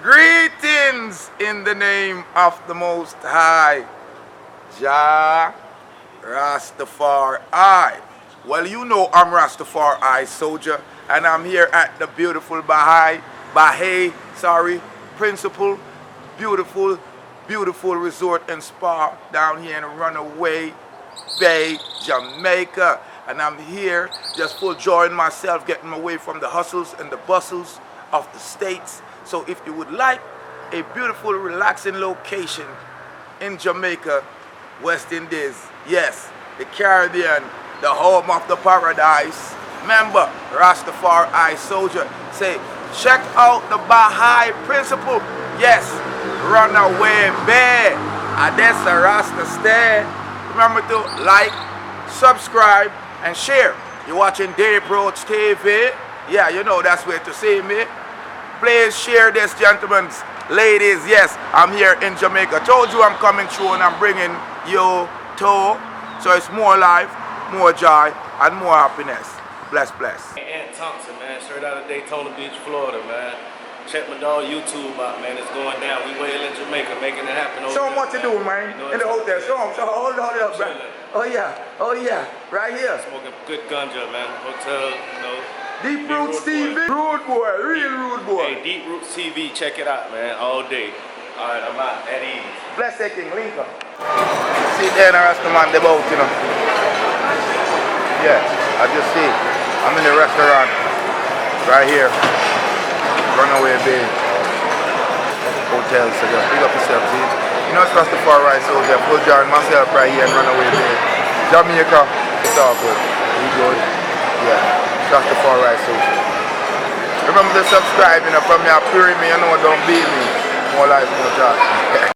Greetings in the name of the Most High, Jah Rastafari. Well, you know I'm Rastafari Soldier, and I'm here at the beautiful Bahia Principe, beautiful resort and spa down here in Runaway Bay, Jamaica. And I'm here just full enjoying myself, getting away from the hustles and the bustles of the States. So if you would like a beautiful, relaxing location in Jamaica, West Indies, yes, the Caribbean, the home of the paradise, remember, Rastafari Soldier, say, check out the Bahia Principe, yes, Runaway Bay, and that's a Rasta stay. Remember to like, subscribe, and share. You're watching Day Approach TV, yeah, you know that's where to see me. Please share this, gentlemen, ladies. Yes, I'm here in Jamaica. Told you I'm coming through and I'm bringing you to. So it's more life, more joy, and more happiness. Bless. Aunt Thompson, man, straight out of Daytona Beach, Florida, man. Check my dog YouTube out, man. It's going down. We whale in Jamaica, making it happen. Show them what you do, man. In the hotel. Show them. Hold up, bro. Oh yeah. Right here. Smoking good ganja, man. Hotel, you know. Deep Roots TV. Rude boy. Real rude boy. Hey, Deep Roots TV. Check it out, man. All day. All right, I'm out at ease. Bless that King Lincoln. See there, the rest of the man, they both, you know. Yeah, I just see. I'm in the restaurant right here. Runaway Bay Hotel. So just pick up yourself, see. You know it's Rastafari Soldier. Full join myself right here in Runaway Bay. Jamaica. It's all good. We good. Yeah. Rastafari Soldier. Remember to subscribe, you know, from your purity, you know, don't beat me. More life, more joy.